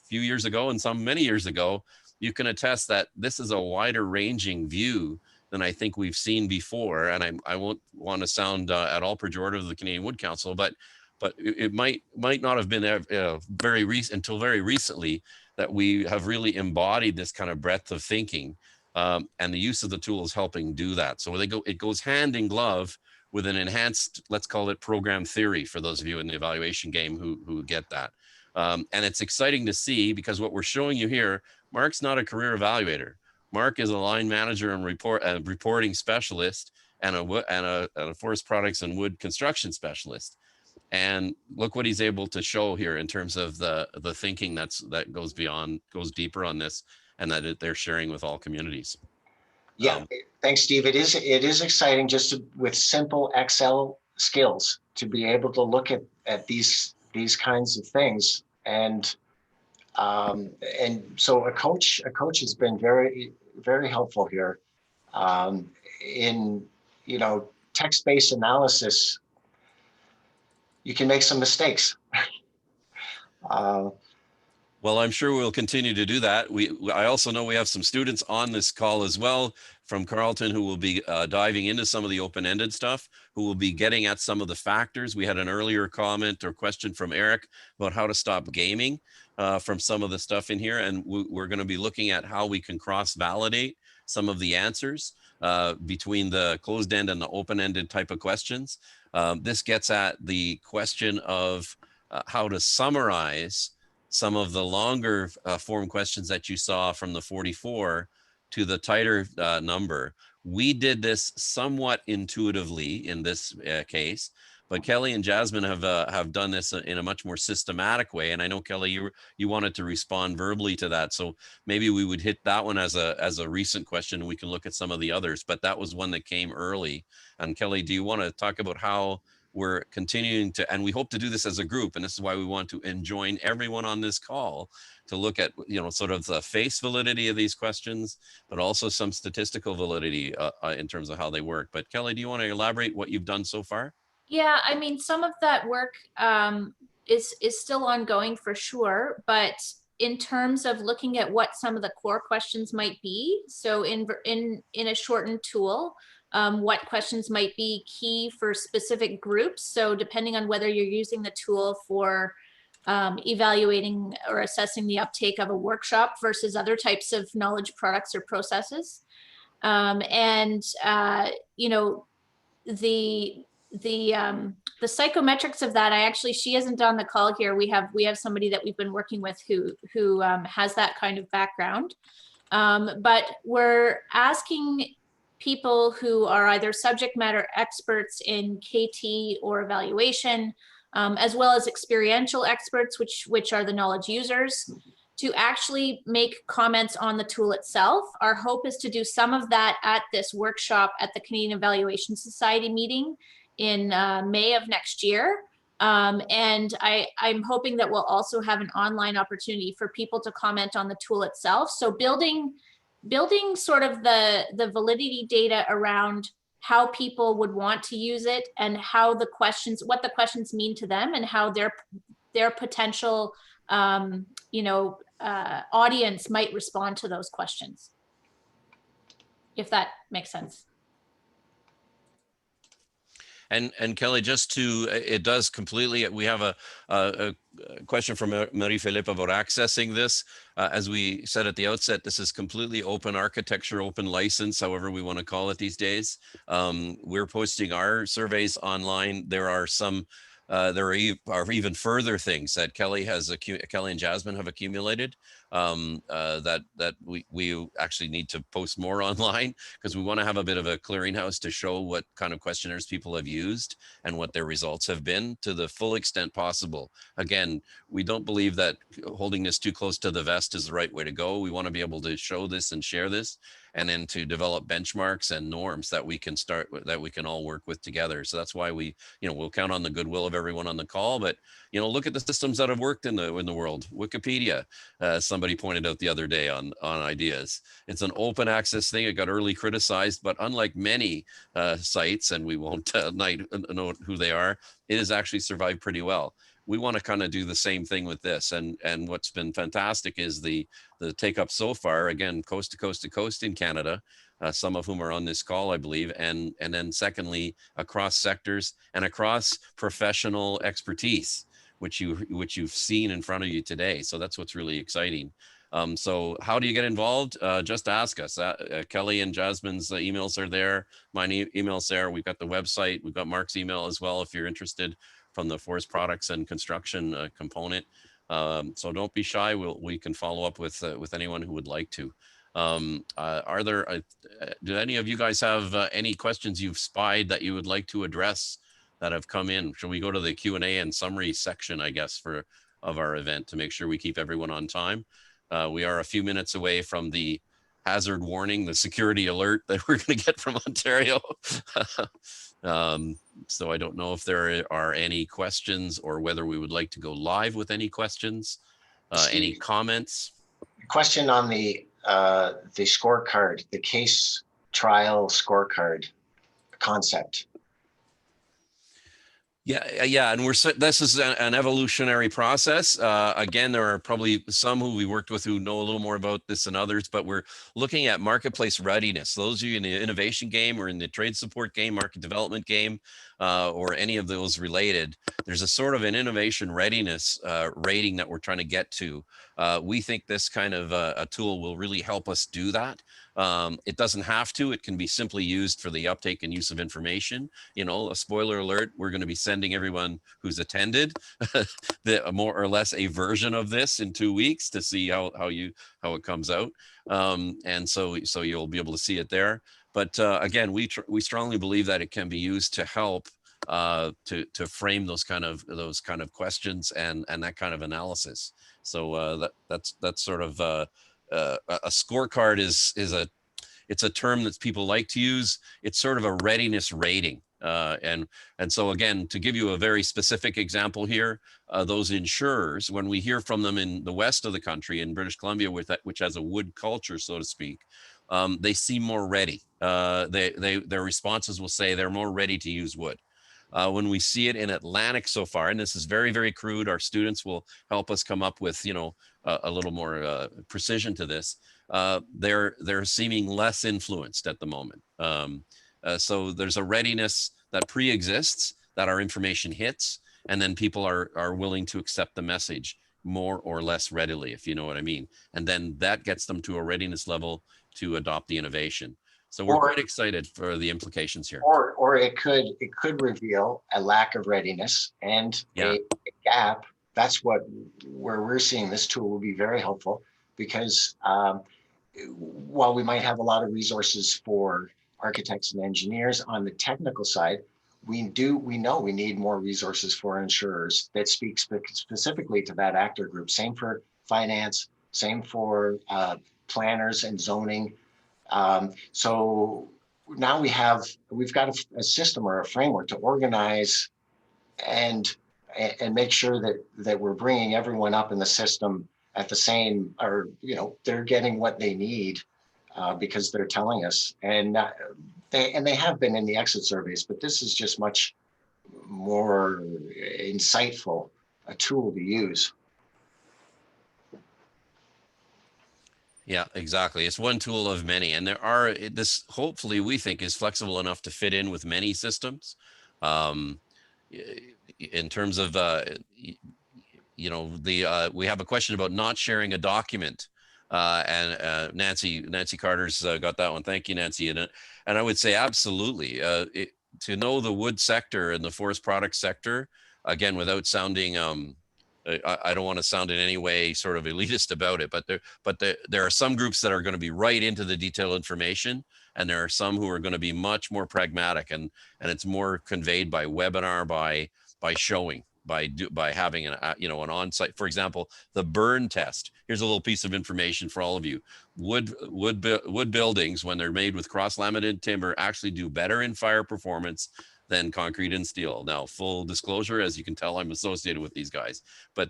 few years ago and some many years ago, you can attest that this is a wider ranging view than I think we've seen before. And I won't want to sound at all pejorative of the Canadian Wood Council, but it might not have been until very recently that we have really embodied this kind of breadth of thinking, and the use of the tool is helping do that. So it goes hand in glove with an enhanced, let's call it program theory, for those of you in the evaluation game who get that. And it's exciting to see, because what we're showing you here, Mark's not a career evaluator. Mark is a line manager and reporting specialist and a forest products and wood construction specialist. And look what he's able to show here in terms of the thinking that goes deeper on this, and that they're sharing with all communities. Yeah, thanks, Steve. It is exciting with simple Excel skills to be able to look at these kinds of things, and so a coach has been very, very helpful here. In text-based analysis, you can make some mistakes. Well, I'm sure we'll continue to do that. I also know we have some students on this call as well from Carleton who will be diving into some of the open-ended stuff, who will be getting at some of the factors. We had an earlier comment or question from Eric about how to stop gaming from some of the stuff in here. And we're going to be looking at how we can cross-validate some of the answers. between the closed-end and the open-ended type of questions. This gets at the question of how to summarize some of the longer form questions that you saw from the 44 to the tighter number. We did this somewhat intuitively in this case, but Kelly and Jasmine have done this in a much more systematic way. And I know, Kelly, you wanted to respond verbally to that. So maybe we would hit that one as a recent question, and we can look at some of the others, but that was one that came early. And Kelly, do you want to talk about how we're continuing to, and we hope to do this as a group, and this is why we want to enjoin everyone on this call to look at, sort of the face validity of these questions, but also some statistical validity in terms of how they work. But Kelly, do you want to elaborate what you've done so far? Yeah, I mean, some of that work is still ongoing for sure, but in terms of looking at what some of the core questions might be, so in a shortened tool, what questions might be key for specific groups. So depending on whether you're using the tool for evaluating or assessing the uptake of a workshop versus other types of knowledge products or processes. The psychometrics of that, she isn't on the call here. We have somebody that we've been working with who has that kind of background. But we're asking people who are either subject matter experts in KT or evaluation, as well as experiential experts, which are the knowledge users, to actually make comments on the tool itself. Our hope is to do some of that at this workshop at the Canadian Evaluation Society meeting in May of next year. And I'm hoping that we'll also have an online opportunity for people to comment on the tool itself. So building sort of the validity data around how people would want to use it, and how what the questions mean to them, and how their potential audience might respond to those questions, if that makes sense. And Kelly, it does completely. We have a question from Marie-Philippe about accessing this. As we said at the outset, this is completely open architecture, open license, however we want to call it these days. We're posting our surveys online. There are some, there are even further things that Kelly and Jasmine have accumulated that we actually need to post more online, because we want to have a bit of a clearinghouse to show what kind of questionnaires people have used and what their results have been to the full extent possible. Again, we don't believe that holding this too close to the vest is the right way to go. We want to be able to show this and share this, and then to develop benchmarks and norms that we can all work with together. So that's why we'll count on the goodwill of everyone on the call, but look at the systems that have worked in the world. Wikipedia, somebody pointed out the other day on ideas. It's an open access thing. It got early criticized, but unlike many sites, and we won't know who they are, it has actually survived pretty well. We want to kind of do the same thing with this. And what's been fantastic is the take up so far, again, coast to coast to coast in Canada, some of whom are on this call, I believe. And then secondly, across sectors and across professional expertise, which you've seen in front of you today. So that's what's really exciting. So how do you get involved? Just ask us. Kelly and Jasmine's emails are there. My email's there. We've got the website. We've got Mark's email as well, if you're interested, from the forest products and construction component. So don't be shy. We can follow up with anyone who would like to. Do any of you guys have any questions you've spied that you would like to address that have come in? Shall we go to the Q&A and summary section, I guess, of our event, to make sure we keep everyone on time? We are a few minutes away from the hazard warning, the security alert that we're going to get from Ontario. So I don't know if there are any questions, or whether we would like to go live with any questions. Any comments? Question on the scorecard, the case trial scorecard concept. Yeah, and this is an evolutionary process. Again, there are probably some who we worked with who know a little more about this than others, but we're looking at marketplace readiness. Those of you in the innovation game, or in the trade support game, market development game, or any of those related, there's a sort of an innovation readiness rating that we're trying to get to. We think this kind of a tool will really help us do that. It doesn't have to. It can be simply used for the uptake and use of information. You know, a spoiler alert, we're going to be sending everyone who's attended more or less a version of this in 2 weeks to see how it comes out. And so you'll be able to see it there. But again, we strongly believe that it can be used to help to frame those kind of questions and that kind of analysis. So that's sort of a scorecard is it's a term that people like to use. It's sort of a readiness rating. And so again, to give you a very specific example here, those insurers, when we hear from them in the west of the country, in British Columbia, which has a wood culture, so to speak, they seem more ready. Their responses will say they're more ready to use wood. When we see it in Atlantic so far, and this is very, very crude, our students will help us come up with, you know, a little more precision to this. They're seeming less influenced at the moment. So there's a readiness that pre-exists, that our information hits, and then people are willing to accept the message more or less readily, if you know what I mean. And then that gets them to a readiness level to adopt the innovation. So we're quite excited for the implications here. Or it could reveal a lack of readiness and a gap. That's where we're seeing this tool will be very helpful, because while we might have a lot of resources for architects and engineers on the technical side, we know we need more resources for insurers that speak specifically to that actor group. Same for finance, same for planners and zoning. So now we've got a system or a framework to organize and make sure that we're bringing everyone up in the system at the same, or, you know, they're getting what they need because they're telling us, and they have been in the exit surveys, but this is just much more insightful, a tool to use. Yeah, exactly. It's one tool of many, and this hopefully we think is flexible enough to fit in with many systems. In terms of, you know, we have a question about not sharing a document, and Nancy Carter's got that one. Thank you, Nancy. And I would say absolutely. To know the wood sector and the forest product sector, again, without sounding I don't want to sound in any way sort of elitist about it, but there are some groups that are going to be right into the detailed information, and there are some who are going to be much more pragmatic, and it's more conveyed by webinar, by showing, by having an on-site. For example, the burn test. Here's a little piece of information for all of you. Wood buildings, when they're made with cross-laminated timber, actually do better in fire performance than concrete and steel. Now, full disclosure, as you can tell, I'm associated with these guys, but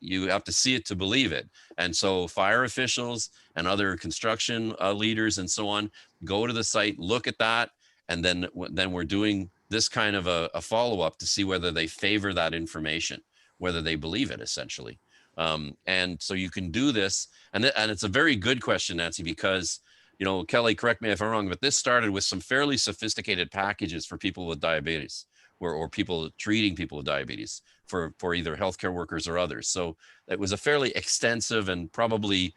you have to see it to believe it. And so fire officials and other construction leaders and so on, go to the site, look at that, and then we're doing this kind of a follow-up to see whether they favor that information, whether they believe it, essentially. And so you can do this, and it's a very good question, Nancy, because, you know, Kelly, correct me if I'm wrong, but this started with some fairly sophisticated packages for people with diabetes, or people treating people with diabetes, for either healthcare workers or others. So it was a fairly extensive and probably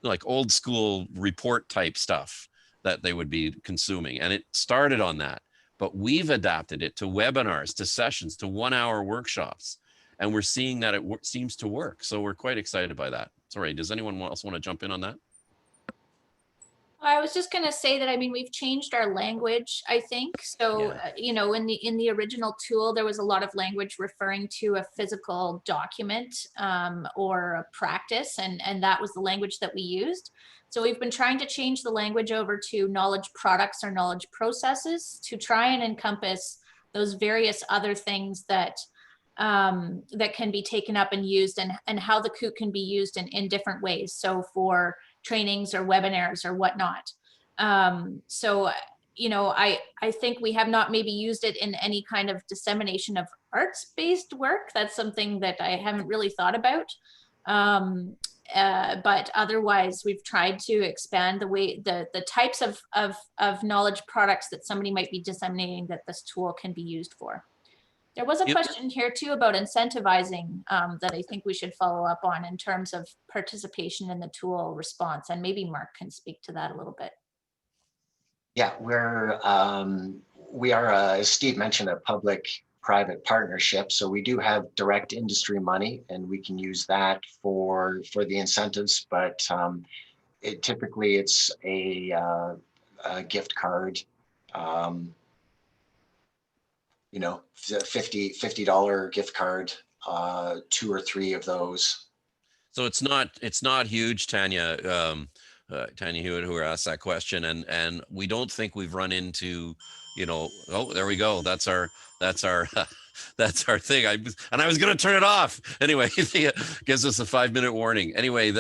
like old school report type stuff that they would be consuming. And it started on that, but we've adapted it to webinars, to sessions, to 1-hour workshops. And we're seeing that it seems to work. So we're quite excited by that. Sorry, does anyone else want to jump in on that? I was just going to say that, I mean, we've changed our language, I think. So, you know, in the original tool, there was a lot of language referring to a physical document or a practice, and that was the language that we used. So we've been trying to change the language over to knowledge products or knowledge processes to try and encompass those various other things that that can be taken up and used, and how the COOT can be used in different ways. So for trainings or webinars or whatnot. So, you know, I think we have not maybe used it in any kind of dissemination of arts-based work. That's something that I haven't really thought about. But otherwise, we've tried to expand the way, the types of knowledge products that somebody might be disseminating that this tool can be used for. There was a question here too about incentivizing that I think we should follow up on in terms of participation in the tool response, and maybe Mark can speak to that a little bit. Yeah, we are, as Steve mentioned, a public-private partnership. So we do have direct industry money, and we can use that for the incentives. But typically it's a gift card, um, $50 gift card, 2 or 3 of those. So it's not huge, Tanya. Tanya Hewitt, who asked that question, and we don't think we've run into, oh, there we go. That's our that's our thing. I was going to turn it off anyway. It gives us a 5-minute warning. Anyway,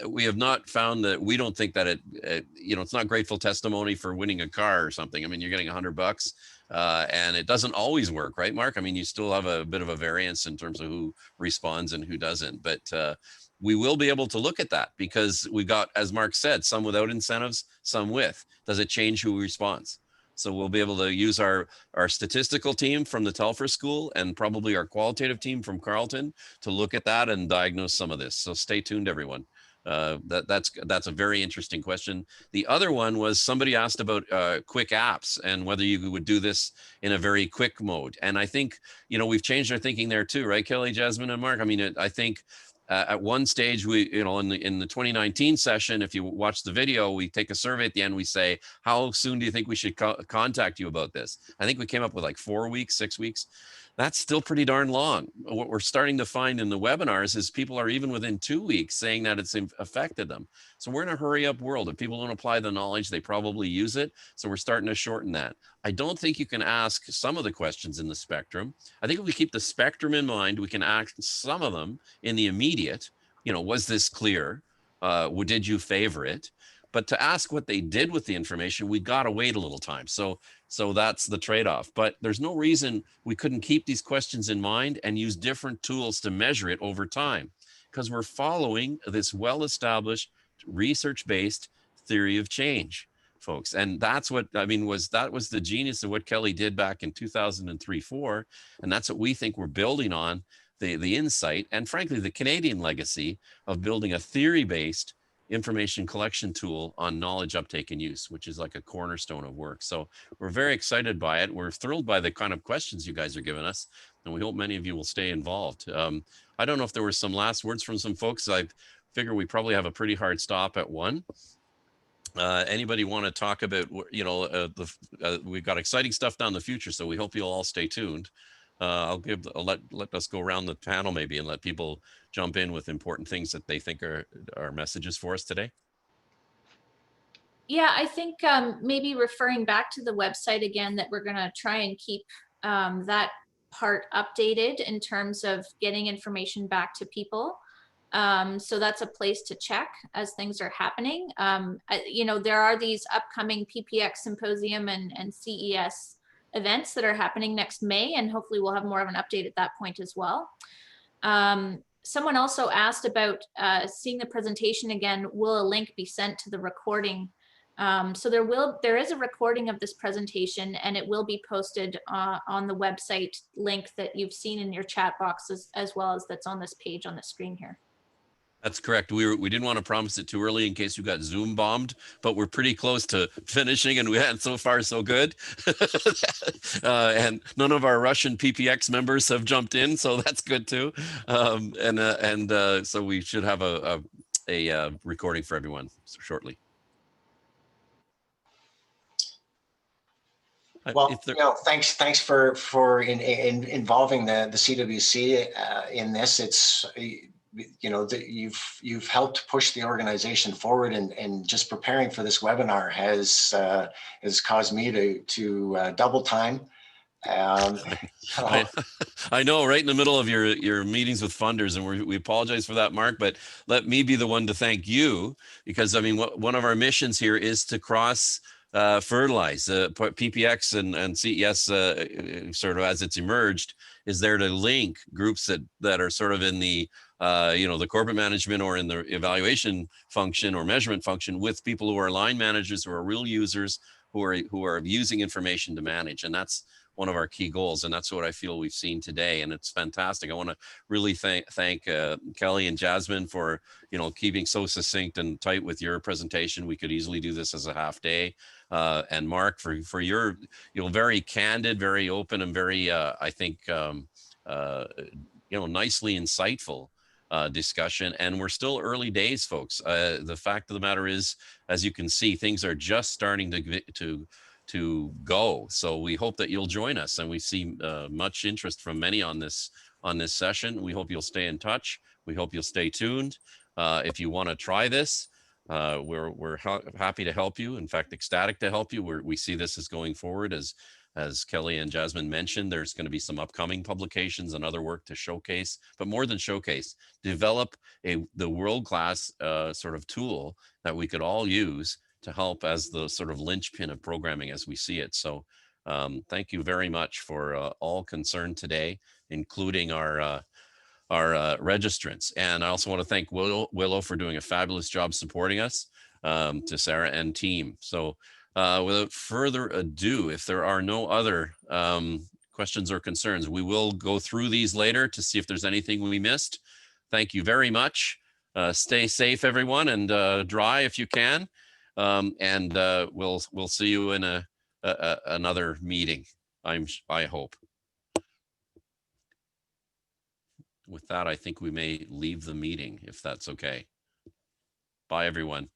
we have not found that. We don't think that it's not grateful testimony for winning a car or something. I mean, you're getting $100. And it doesn't always work, right, Mark? I mean, you still have a bit of a variance in terms of who responds and who doesn't, but we will be able to look at that because we've got, as Mark said, some without incentives, some with. Does it change who responds? So we'll be able to use our statistical team from the Telfer School and probably our qualitative team from Carleton to look at that and diagnose some of this. So stay tuned, everyone. That's a very interesting question. The other one was somebody asked about quick apps and whether you would do this in a very quick mode. And I think, we've changed our thinking there too, right, Kelly, Jasmine, and Mark? I mean, I think at one stage, we, in the 2019 session, if you watch the video, we take a survey at the end. We say, how soon do you think we should contact you about this? I think we came up with like 4 weeks, 6 weeks. That's still pretty darn long. What we're starting to find in the webinars is people are even within 2 weeks saying that it's affected them. So we're in a hurry up world. If people don't apply the knowledge, they probably use it. So we're starting to shorten that. I don't think you can ask some of the questions in the spectrum. I think if we keep the spectrum in mind, we can ask some of them in the immediate, was this clear? Did you favor it? But to ask what they did with the information, we got to wait a little time. So that's the trade-off. But there's no reason we couldn't keep these questions in mind and use different tools to measure it over time, because we're following this well-established research-based theory of change, folks. And that's what, that was the genius of what Kelly did back in 2003-4. And that's what we think we're building on, the insight and frankly, the Canadian legacy of building a theory-based information collection tool on knowledge uptake and use, which is like a cornerstone of work. So we're very excited by it. We're thrilled by the kind of questions you guys are giving us, and we hope many of you will stay involved. I don't know if there were some last words from some folks. I figure we probably have a pretty hard stop at 1. Anybody want to talk about, we've got exciting stuff down the future, so we hope you'll all stay tuned. I'll let us go around the panel maybe and let people jump in with important things that they think are messages for us today. Yeah, I think maybe referring back to the website again, that we're going to try and keep that part updated in terms of getting information back to people. So that's a place to check as things are happening. There are these upcoming PPX symposium and CES events that are happening next May, and hopefully we'll have more of an update at that point as well. Someone also asked about seeing the presentation again. Will a link be sent to the recording? So there is a recording of this presentation, and it will be posted on the website link that you've seen in your chat boxes, as well as that's on this page on the screen here. That's correct. We didn't want to promise it too early in case you got Zoom bombed, but we're pretty close to finishing, and we had so far so good. And none of our Russian PPX members have jumped in, so that's good too. So we should have a recording for everyone shortly. Well, thanks for involving the CWC in this. It's you've helped push the organization forward, and just preparing for this webinar has caused me to double time. I know, right in the middle of your meetings with funders, and we apologize for that, Mark, but let me be the one to thank you, because one of our missions here is to cross fertilize PPX and CES sort of as it's emerged, is there to link groups that are sort of in the the corporate management or in the evaluation function or measurement function with people who are line managers, who are real users, who are using information to manage. And that's key goals. And that's what I feel we've seen today. And it's fantastic. I want to really thank Kelly and Jasmine for, keeping so succinct and tight with your presentation. We could easily do this as a half day. And Mark, for your, very candid, very open, and very, I think, nicely insightful discussion. And we're still early days, folks. The fact of the matter is, as you can see, things are just starting to go. So we hope that you'll join us, and we see much interest from many on this session. We hope you'll stay in touch. We hope you'll stay tuned. If you want to try this, we're happy to help you. In fact, ecstatic to help you. We see this as going forward. As Kelly and Jasmine mentioned, there's going to be some upcoming publications and other work to showcase, but more than showcase, develop the world-class sort of tool that we could all use to help as the sort of linchpin of programming as we see it. So thank you very much for all concerned today, including our registrants. And I also want to thank Willow for doing a fabulous job supporting us, to Sarah and team. So without further ado, if there are no other questions or concerns, we will go through these later to see if there's anything we missed. Thank you very much. Stay safe, everyone, and dry if you can. And we'll see you in another meeting, I hope. With that, I think we may leave the meeting, if that's okay. Bye, everyone.